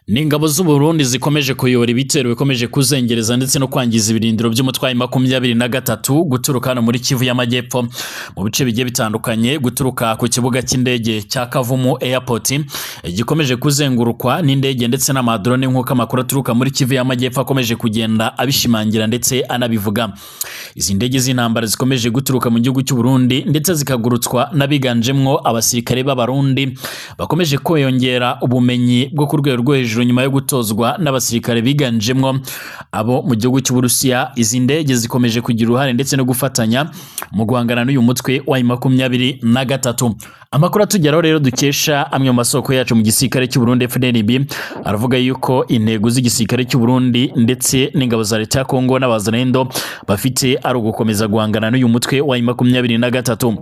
N'ingabo z'u Burundi zikomeje kuyobora ibitero bikomeje kuzengereza ndetse no kwangiza ibirindiro by'umutwayi 23 guturuka hano muri Kivu y'Amajyepfo mu bice bigiye bitandukanye, guturuka ku kibuga cy'indege cya Kavumu Airport gikomeje kuzengurukwa n'indege ndetse n'amadrone nk'uko amakuru aturuka muri Kivu y'Amajyepfo akomeje kugenda abishimangira ndetse anabivuga. Izi ndege z'intambara zikomeje guturuka mu gihugu cy'u Burundi ndetse zikagurutswa n'abiganjemwo abasirikare b'Abarundi bakomeje kwiyongera ubumenyi bwo ku rwego rwo hejuru nyuma yo gutozwa n'abasirikare biganjemwo abo mu gihugu cy'u Burusiya. Izi ndege zikomeje kugira uruhare ndetse no gufatanya mu guhangana n'uyu mutwe wa 23. Amakuru atugeraho rero dukesha amwe mu masoko yacu mu gisirikare cy'u Burundi FDNB aravuga yuko intego z'igisirikare cy'u Burundi ndetse n'ingabo za leta ya Kongo n'abazalendo bafite ari ugukomeza guhangana n'uyu mutwe wa 23.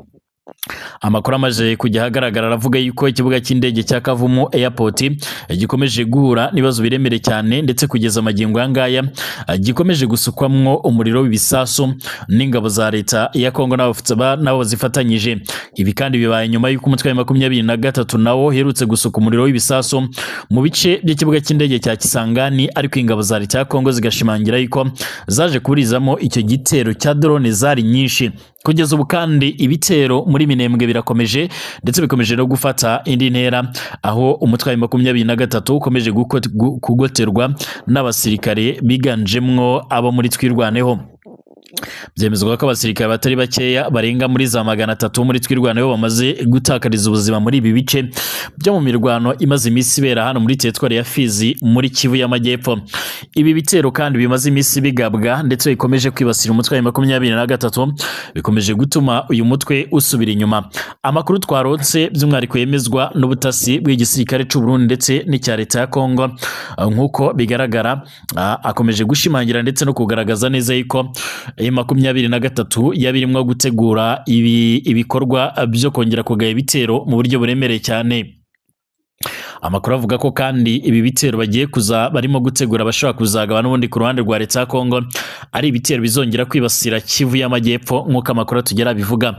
Amakuru amaje kujya hagaragara aravuga yuko ikibuga cy'indege cya Kavumu Airport gikomeje guhura n'ibibazo biremere cyane ndetse kugeza amagingo yangaya gikomeje gusukwamwo umuriro w'ibisasu n'ingabo za leta ya Kongo nabo zifatanyije. Ibi kandi bibaye nyuma y'uko umutwe wa 23 nawo herutse gusuka umuriro w'ibisasu mu bice by'ikibuga cy'indege cya Kisangani, ariko ingabo za leta ya Kongo zigashimangira yuko zaje kuburizamo icyo gitero cya drone zari nyinshi. Kugeza ubu kandi ibitero muri Minembwe birakomeje ndetse bikomeje no gufata indi ntera, aho umutwe wa 23 ukomeje kugoterwa n'abasirikare biganjemwo abo muri Twirwaneho. Byemezwa ko abasirikare batari bakeya barenga muri za 300 muri Twirwaneho bamaze gutakariza ubuzima muri ibi bice byo mu mirwano imaze iminsi ibera hano muri teritwari ya Fizi muri Kivu y'Amajyepfo. Ibi bitero kandi bimaze iminsi bigabwa ndetse bikomeje kwibasira umutwe wa 23 bikomeje gutuma uyu mutwe usubira inyuma. Amakuru twarotse by'umwihariko yemezwa n'ubutasi bw'igisirikare cy'u Burundi ndetse n'icya leta ya Kongo nk'uko bigaragara akomeje gushimangira ndetse no kugaragaza neza yuko 23 yabirimwo gutegura ibikorwa byo kongera kugaya ibitero mu buryo buremereye cyane. Amakuru avuga ko kandi ibi bitero bagiye barimo gutegura bashobora kuzagaba n'ubundi ku ruhande rwa leta ya Kongo ari ibitero bizongera kwibasira Kivu y'Amajyepfo nk'uko amakuru tugera bivuga.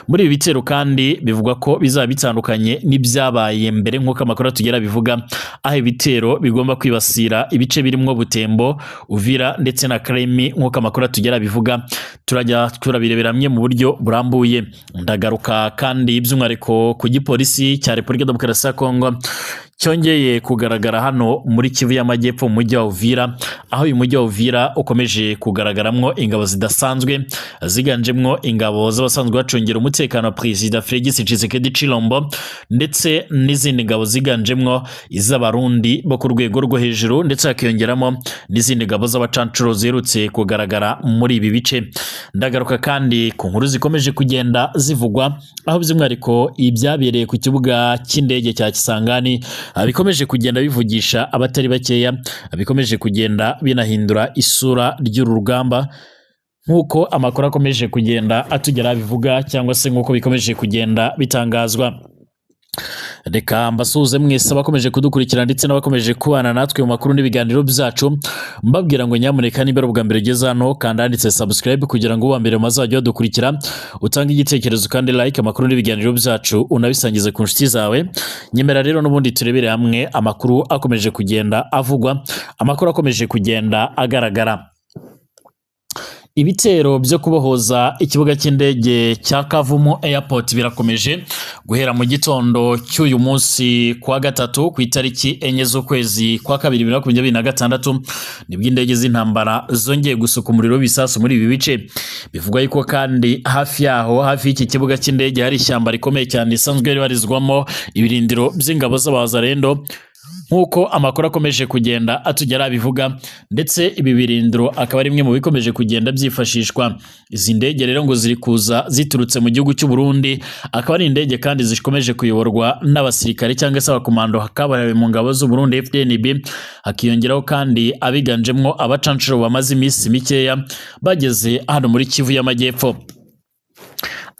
Muri ibi bitero kandi bivugwa ko bizaba bitandukanye n'ibyabaye mbere nk'uko amakuru tugera bivuga, aho ibitero bigomba kwibasira ibice birimo Butembo, Uvira ndetse na Kremi nk'uko amakuru tugera bivuga. Turajya turabireberamye mu buryo burambuye. Ndagaruka kandi by'umwihariko ku gipolisi cya Repubulika Demokarasi ya Kongo cyongeye kugaragara hano muri Kivu y'Amajyepfo mu mujyi wa Uvira, aho uyu mujyi wa Uvira ukomeje kugaragaramo ingabo zidasanzwe ziganjemwo ingabo z'abasanzwe bacungira umutekano wa Perezida Félix Tshisekedi Tshilombo ndetse n'izindi ngabo ziganjemwo iz'Abarundi bo ku rwego rwo hejuru ndetse hakiyongeramo n'izindi ngabo z'abacancuro zirutse kugaragara muri ibi bice. Ndagaruka kandi ku nkuru zikomeje kugenda zivugwa, aho by'umwihariko ibyabereye ku kibuga cy'indege cya Kisangani bikomeje kugenda bivugisha abatari bakeya, bikomeje kugenda binahindura isura ry'uru rugamba nk'uko amakuru akomeje kugenda atugera bivuga cyangwa se nk'uko bikomeje kugenda bitangazwa. Reka mbasuhuze mwese abakomeje kudukurikira ndetse n'abakomeje kubana natwe mu makuru n'ibiganiro byacu, mbabwira ngo nyamuneka niba ari ubwa mbere ugeze hano kanda handitse subscribe kugira ngo uwa mbere mazajya badukurikira, utange igitekerezo kandi like amakuru n'ibiganiro byacu unabisangize ku nshuti zawe. Nyemera rero n'ubundi turebere hamwe amakuru akomeje kugenda avugwa, amakuru akomeje kugenda agaragara. Ibitero byo kubohoza ikibuga cy'indege cya Kavumu Airport birakomeje guhera mu gitondo cy'uyu munsi kwa gatatu ku itariki 4 z'ukwezi kwa 2026 nibwo indege z'intambara zongeye gusuka umuriro w'ibisasu muri ibi bice. Bivugwa yuko kandi hafi y'iki kibuga cy'indege hari ishyamba rikomeye cyane risanzwe ribarizwamo ibirindiro by'ingabo z'abazalendo nk'uko amakuru akomeje kugenda atugera bivuga, ndetse ibi birindiro akaba ari imwe mu bikomeje kugenda byifashishwa. Izi ndege rero ngo ziri kuza ziturutse mu gihugu cy'u Burundi, akaba ari indege kandi zikomeje kuyoborwa n'abasirikare cyangwa se abakomando kabarebe mu ngabo z'u Burundi FDNB, hakiyongeraho kandi abiganjemwo abacancuro bamaze iminsi mikeya bageze hano muri Kivu y'Amajyepfo.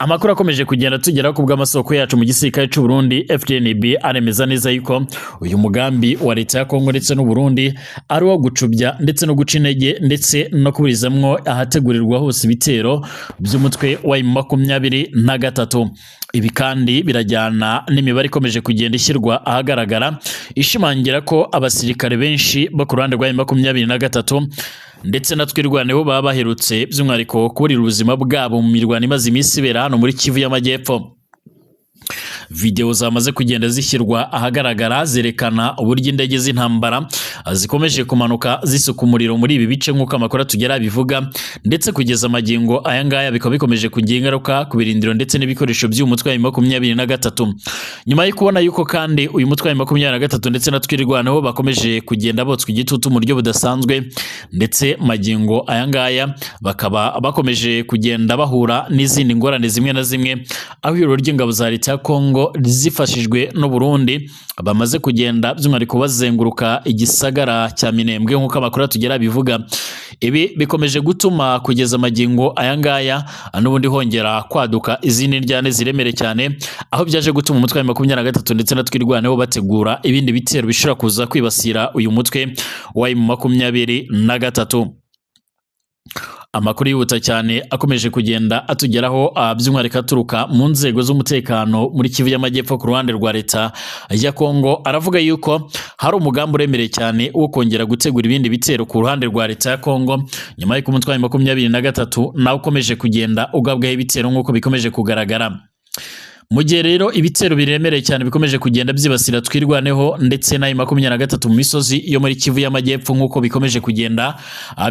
Amakuru akomeje kugenda tugera ku bw'amasoko yacu mu gisirikare cy'u Burundi FDNB aremeza neza yuko uyu mugambi wa leta ya Kongo ndetse n'u Burundi ari wo gucubya ndetse no guca intege ndetse no kuburizamwo ahategurirwa hose ibitero by'umutwe wa M23. Ibi kandi birajyana n'imibare ikomeje kugenda ishyirwa ahagaragara ishimangira ko abasirikare benshi bo ku ruhande rwa M23 ndetse na twirwaneho baba baherutse by'umwihariko kuburira ubuzima bwabo mu mirwano imaze iminsi ibera hano muri Kivu y'Amajyepfo. Video zamaze kugenda zishyirwa ahagaragara zerekana uburyo indege z'intambara zikomeje kumanuka zisuka umuriro muri ibi bice nk'uko amakuru tugera bivuga, ndetse kugeza amagingo aya ngaya bikaba bikomeje kugira ingaruka ku birindiro ndetse n'ibikoresho by'umutwe wa M23. Nyuma yo kubona yuko kandi uyu mutwe wa M23 ndetse na twirwanaho bakomeje kugenda botswa igitutu mu buryo budasanzwe, ndetse magingo aya ngaya bakaba bakomeje kugenda bahura n'izindi ngorane zimwe na zimwe, aho ibiro ry'ingabo za leta ya Kongo zifashijwe n'u Burundi bamaze kugenda by'umwihariko bazenguruka igisagara cya Minembwe nk'uko amakuru tugera bivuga. Ibi bikomeje gutuma kugeza amagingo aya ngaya n'ubundi hongera kwaduka izindi njyane ziremere cyane, aho byaje gutuma umutwe wa M23 ndetse na twirwaneho bategura ibindi bitero bishobora kuza kwibasira uyu mutwe wa M23. Amakuru yihuta cyane akomeje kugenda atugeraho by'umwihariko aturuka mu nzego z'umutekano muri Kivu y'Amajyepfo ku ruhande rwa leta ya Kongo, aravuga yuko hari umugambi uremereye cyane wo kongera gutegura ibindi bitero ku ruhande rwa leta ya Kongo nyuma y'uko umutwe wa M23 nawe ukomeje kugenda ugabwaho ibitero nk'uko bikomeje kugaragara. Mu gihe rero ibitero biremereye cyane bikomeje kugenda byibasira twirwaneho ndetse na M23 mu misozi yo muri Kivu y'Amajyepfo nk'uko bikomeje kugenda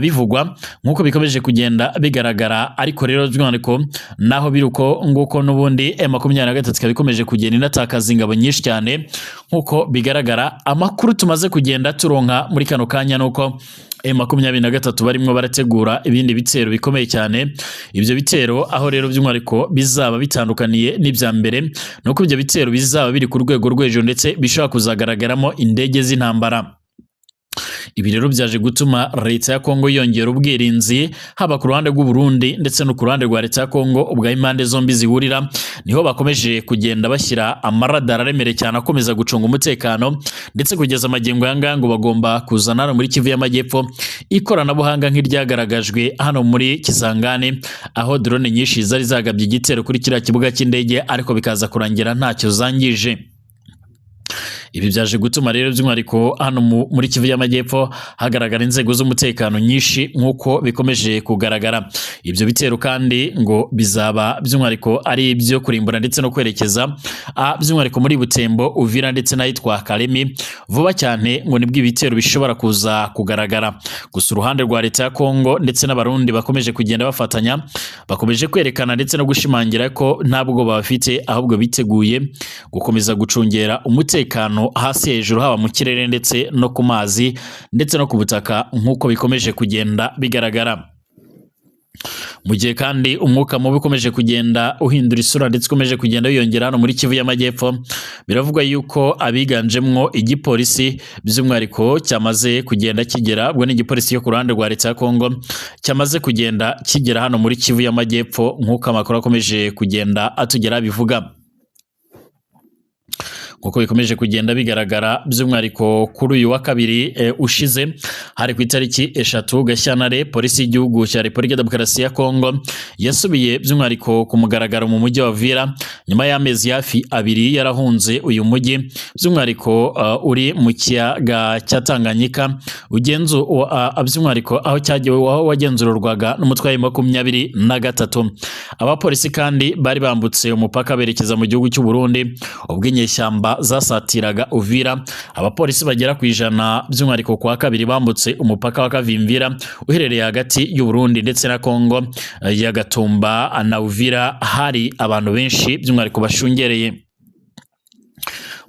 bivugwa, nk'uko bikomeje kugenda bigaragara, ariko rero by'umwihariko naho biruko nguko n'ubundi M23 bikomeje kugenda inatakaza ingabo nyinshi cyane nk'uko bigaragara. Amakuru tumaze kugenda turonka muri kano kanya nuko M23 barimo barategura ibindi bitero bikomeye cyane. Ibyo bitero aho rero by'umwihariko bizaba bitandukaniye n'ibya mbere, nuko ibyo bitero bizaba biri ku rwego rw'ejo ndetse bishobora kuzagaragaramo indege z'intambara. Ibi rero byaje gutuma leta ya Kongo yongera ubwirinzi haba ku ruhande rw'u Burundi ndetse no ku ruhande rwa leta ya Kongo, ubwo impande zombi zihurira niho bakomeje kugenda bashyira amaradara aremereye cyane akomeza gucunga umutekano, ndetse kugeza amagingo yanga ngo bagomba kuzana muri Kivu y'Amajyepfo ikoranabuhanga nk'iryagaragajwe hano muri Kisangani, aho drone nyinshi zari zagabye igitero kuri kiriya kibuga cy'indege ariko bikaza kurangira ntacyo zangije. Ibi byaje gutuma rero by'umwihariko hano muri Kivu y'Amajyepfo hagaragara inzego z'umutekano nyinshi nk'uko bikomeje kugaragara. Ibyo bitero kandi ngo bizaba by'umwihariko ari ibyo kurimbura ndetse no kwerekeza by'umwihariko muri Butembo, Uvira ndetse n'ahitwa Kalemi vuba cyane, ngo nibwo ibitero bishobora kuza kugaragara. Gusa uruhande rwa leta ya Kongo ndetse n'abarundi bakomeje kugenda bafatanya, bakomeje kwerekana ndetse no gushimangira ko ntabwo bafite, ahubwo biteguye gukomeza gucungera umutekano hasi hejuru, haba mu kirere ndetse no ku mazi ndetse no ku butaka nk'uko bikomeje kugenda bigaragara. Mu gihe kandi umwuka mubi ukomeje kugenda uhindura isura ndetse ukomeje kugenda wiyongera hano muri Kivu y'Amajyepfo, biravugwa yuko abiganjemwo igipolisi by'umwihariko cyamaze kugenda kigera, ubwo ni igipolisi yo ku ruhande rwa leta ya Kongo cyamaze kugenda kigera hano muri Kivu y'Amajyepfo nk'uko amakuru akomeje kugenda atugera bivuga. Kuko bikomeje kugenda bigaragara by'umwihariko kuri uyu wa kabiri ushize, hari ku itariki 3 Gashyantare, polisi y'igihugu cya Repubulika Demokarasi ya Kongo yasubiye by'umwihariko ku mugaragaro mu mujyi wa Uvira nyuma y'amezi hafi 2 yarahunze uyu mujyi by'umwihariko uri mu kiyaga cya Tanganyika, by'umwihariko aho cyagiweho wagenzururwaga n'umutwe wa M23. Abapolisi kandi bari bambutse umupaka berekeza mu gihugu cy'u Burundi, ubwo inyeshyamba zasatiraga Uvira. Abapolisi bagera ku 100 by'umwihariko kwa kabiri bambutse umupaka wa Kavimvira uherereye hagati y'u Burundi ndetse na Kongo ya Gatumba na Uvira. Hari abantu benshi by'umwihariko bashungereye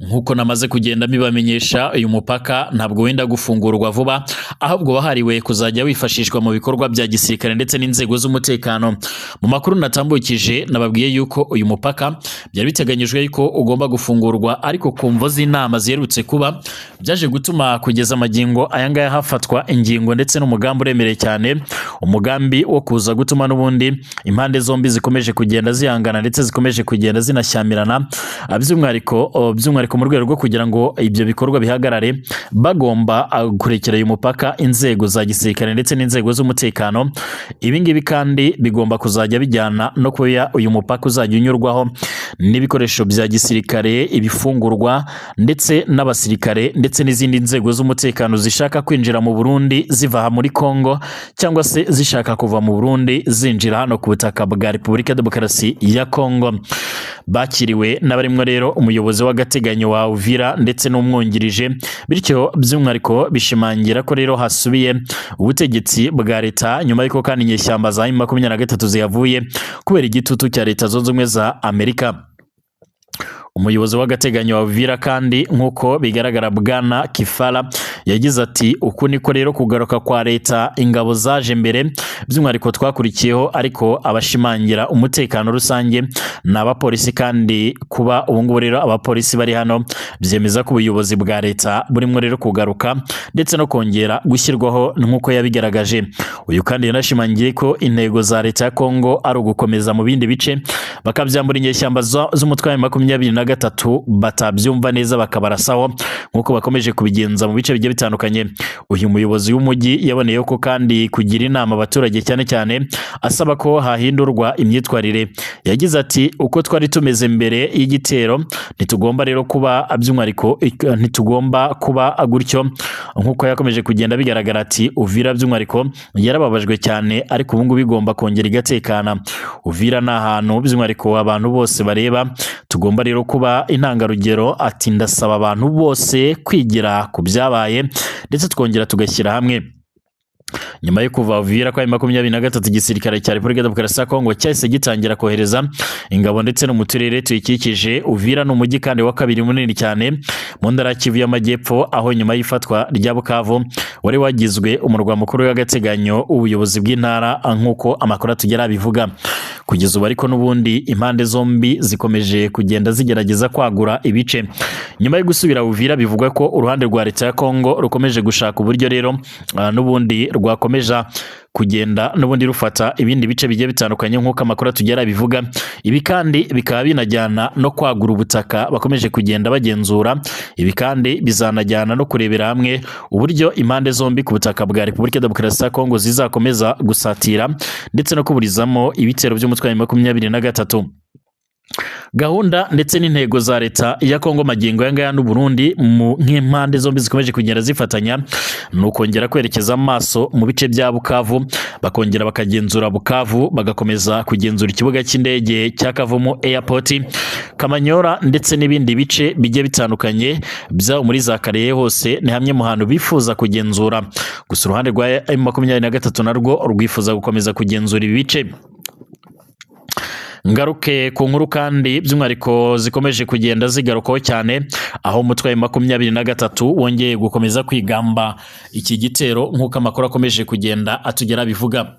nk'uko namaze kugenda mbibamenyesha, uyu mupaka ntabwo wenda gufungurwa vuba, ahubwo wahariwe kuzajya wifashishwa mu bikorwa bya gisirikare ndetse n'inzego z'umutekano. Mu makuru natambukije nababwiye yuko uyu mupaka byari biteganyijwe yuko ugomba gufungurwa, ariko ku mvo z'inama ziherutse kuba byaje gutuma kugeza amagingo aya ngaya hafatwa ingingo ndetse n'umugambi uremereye cyane, umugambi wo kuza gutuma n'ubundi impande zombi zikomeje kugenda zihangana ndetse zikomeje kugenda zinashyamirana, by'umwihariko mu rwego rwo kugira ngo ibyo bikorwa bihagarare, bagomba kurekera uyu mupaka inzego za gisirikare ndetse n'inzego z'umutekano. Ibi ngibi kandi bigomba kuzajya bijyana no kuba uyu mupaka uzajya unyurwaho n'ibikoresho bya gisirikare, ibifungurwa ndetse n'abasirikare ndetse n'izindi nzego z'umutekano zishaka kwinjira mu Burundi ziva muri Kongo, cyangwa se zishaka kuva mu Burundi zinjira hano ku butaka bwa Repubulika Demokarasi ya Kongo. Bakiriwe n'abarimwo rero umuyobozi w'agateganyo wa Uvira ndetse n'umwungirije, bityo by'umwihariko bishimangira ko rero hasubiye ubutegetsi bwa leta, nyuma y'uko kandi inyeshyamba za M23 zihavuye kubera igitutu cya Leta Zunze Ubumwe za Amerika. Umuyobozi w'agateganyo wa Uvira kandi nk'uko bigaragara, Bwana Kifala yagize ati uku niko rero kugaruka kwa leta, ingabo zaje mbere by'umwihariko twakurikiyeho, ariko abashimangira umutekano rusange ni abapolisi, kandi kuba ubu ngubu rero abapolisi bari hano byemeza ko ubuyobozi bwa leta burimo rero kugaruka ndetse no kongera gushyirwaho nk'uko yabigaragaje. Uyu kandi yanashimangiye ko intego za leta ya Kongo ari ugukomeza mu bindi bice bakabyambura inyeshyamba z'umutwe wa M23 batabyumva neza bakabarasaho nk'uko bakomeje kubigenza mu bice bigiye bitandukanye. Uyu muyobozi w'umujyi yaboneyeho ko kandi kugira inama abaturage cyane cyane asaba ko hahindurwa imyitwarire. Yagize ati uko twari tumeze mbere y'igitero ntitugomba rero kuba by'umwihariko, ntitugomba kuba gutyo nk'uko yakomeje kugenda bigaragara. Ati Uvira by'umwihariko yarababajwe cyane, ariko ubu ngubu bigomba kongera igatekana. Uvira ni ahantu by'umwihariko abantu bose bareba, tugomba rero kuba intangarugero. Ati ndasaba abantu bose kwigira ku byabaye ndetse twongera tugashyira hamwe. Nyuma yo kuva Uvira kwa M23, igisirikare cya Repubulika Demokarasi ya Kongo cyahise gitangira kohereza ingabo ndetse no mu turere tuyikikije. Uvira ni umujyi kandi wa kabiri munini cyane mu ntara ya Kivu y'Amajyepfo, aho nyuma y'ifatwa rya Bukavu wari wagizwe umurwa mukuru w'agateganyo ubuyobozi bw'intara, nk'uko amakuru atugera bivuga. Kugeza ubu ariko n'ubundi impande zombi zikomeje kugenda zigerageza kwagura ibice. Nyuma yo gusubira Uvira, bivugwa ko uruhande rwa leta ya Kongo rukomeje gushaka uburyo rero n'ubundi rwakomeje kugenda n'ubundi rufata ibindi bice bigiye bitandukanye nk'uko amakuru atugera bivuga. Ibi kandi bikaba binajyana no kwagura ubutaka bakomeje kugenda bagenzura. Ibi kandi bizanajyana no kurebera hamwe uburyo impande zombi ku butaka bwa Repubulika Demokarasi ya Kongo zizakomeza gusatira ndetse no kuburizamo ibitero by'umutwe wa M23. Gahunda ndetse n'intego za leta ya Kongo magingo yangaya n'u Burundi nk'impande zombi zikomeje kugenda zifatanya no kongera kwerekeza amaso mu bice bya Bukavu, bakongera bakagenzura Bukavu, bagakomeza kugenzura ikibuga cy'indege cya Kavumu Airport, Kamanyora ndetse n'ibindi bice bigiye bitandukanye bya muri za Kareye. Hose ni hamwe mu hantu bifuza kugenzura. Gusa uruhande rwa M23 narwo rwifuza gukomeza kugenzura ibi bice. Ngaruke ku nkuru kandi by'umwihariko zikomeje kugenda zigarukaho cyane, aho umutwe wa M23 wongeye gukomeza kwigamba iki gitero nk'uko amakuru akomeje kugenda atugera bivuga.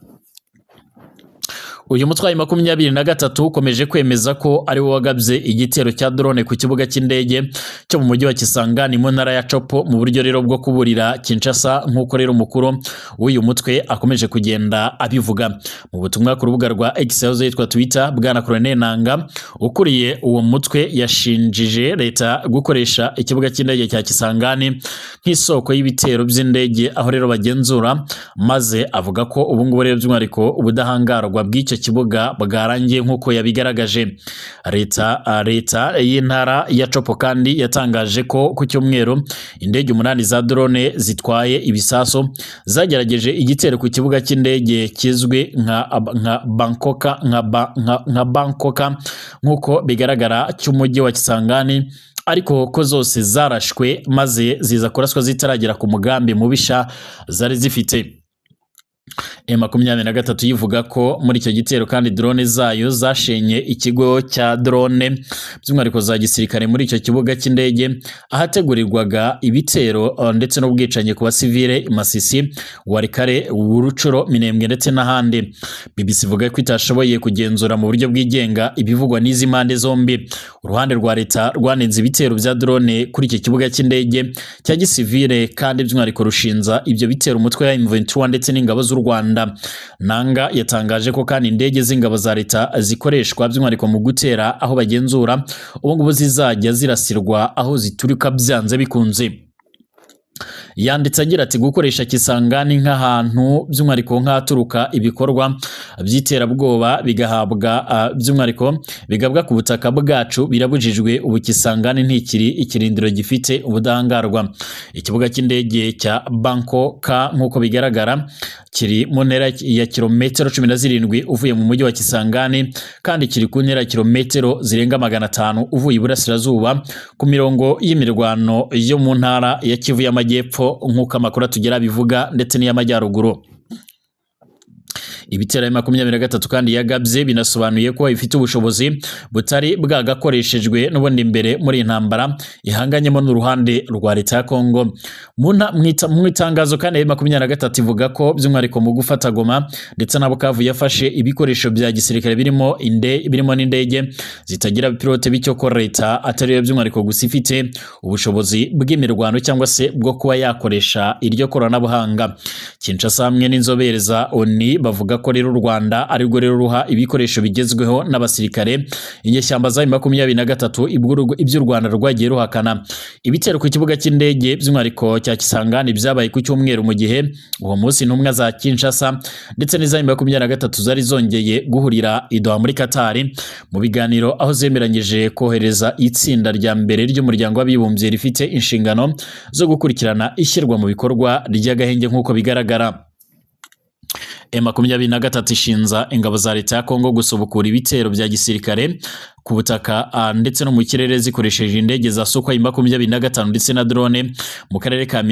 Uyu mutwe wa M23 ukomeje kwemeza ko ari wo wagabye igitero cya drone ku kibuga cy'indege cyo mu mujyi wa Kisangani mu ntara ya Chopo, mu buryo rero bwo kuburira Kinshasa, nk'uko rero umukuru w'uyu mutwe akomeje kugenda abivuga. Mu butumwa ku rubuga rwa X yitwa Twitter, Bwana Colonel Nanga ukuriye uwo mutwe yashinjije leta gukoresha ikibuga cy'indege cya Kisangani nk'isoko y'ibitero by'indege, aho rero bagenzura, maze avuga ko ubu ngubu rero by'umwihariko ubudahangarwa bw'icyo kibuga bwarangiye nk'uko yabigaragaje. Leta y'intara ya Chopo kandi yatangaje ko ku cyumweru indege 8 za drone zitwaye ibisaso zagerageje igitero ku kibuga cy'indege kizwi nka Bangkoka nk'uko bigaragara cy'umujyi wa Kisangani, ariko ko zose zarashwe maze ziza kuraswa zitaragera ku mugambi mubisha zari zifite. M23 yivuga ko muri icyo gitero kandi drone zayo zashenye ikigo cya drone by'umwihariko za gisirikare muri icyo kibuga cy'indege ahategurirwaga ibitero ndetse n'ubwicanyi ku basivile Masisi, Warikare, Urucuro, Minembwe ndetse n'ahandi. BBC ivuga ko itashoboye kugenzura mu buryo bwigenga ibivugwa n'izi mpande zombi. Uruhande rwa leta rwanenze ibitero bya drone kuri iki kibuga cy'indege cya gisivile kandi by'umwihariko rushinza ibyo bitero umutwe wa M23 ndetse n'ingabo z'u Rwanda. Nanga yatangaje ko kandi indege z'ingabo za leta zikoreshwa by'umwihariko mu gutera aho bagenzura ubu ngubu zizajya zirasirwa aho zituruka byanze bikunze. Yanditse agira ati gukoresha Kisangani nk'ahantu by'umwihariko nk'aturuka ibikorwa by'iterabwoba bigahabwa by'umwihariko bigabwa ku butaka bwacu birabujijwe. Ubu Kisangani ntikiri ikirindiro gifite ubudahangarwa. Ikibuga cy'indege cya Bangkok nk'uko bigaragara kiri mu ntera ya kilometero 17 uvuye mu mujyi wa Kisangani kandi kiri ku ntera kilometero zirenga 500 uvuye iburasirazuba ku mirongo y'imirwano yo mu ntara ya Kivu y'Amajyepfo nk'uko amakuru tugera bivuga ndetse n'iy'Amajyaruguru. Ibitero ya 23 kandi yagabye binasobanuye ko ifite ubushobozi butari bwagakoreshejwe n'ubundi imbere muri intambara ihanganyemo n'uruhande rwa leta ya Kongo. Mu itangazo kandi ya 23 ivuga ko by'umwihariko mu gufata Goma ndetse na Bukavu yafashe ibikoresho bya gisirikare birimo n'indege zitagira pilote, bityo ko leta atari yo by'umwihariko gusa ifite ubushobozi bw'imirwano cyangwa se bwo kuba yakoresha iryo koranabuhanga. Kinshasa hamwe n'inzobere za ONU bavuga ko rero u Rwanda ari rwo rero ruha ibikoresho bigezweho n'abasirikare inyeshyamba za M23 ibyo u Rwanda rwagiye ruhakana. Ibitero ku kibuga cy'indege by'umwihariko cya Kisangani byabaye ku cyumweru mu gihe uwo munsi intumwa za Kinshasa ndetse n'iza M23 zari zongeye guhurira i Doha muri Qatar mu biganiro aho zemeranyije kohereza itsinda rya mbere ry'umuryango w'abibumbye rifite inshingano zo gukurikirana ishyirwa mu bikorwa ry'agahenge nk'uko bigaragara. M23 ishinza ingabo za leta ya Kongo gusubukura ibitero bya gisirikare ku butaka ndetse no mu kirere zikoresheje indege za Sukhoi 25 ndetse na drone mu karere ka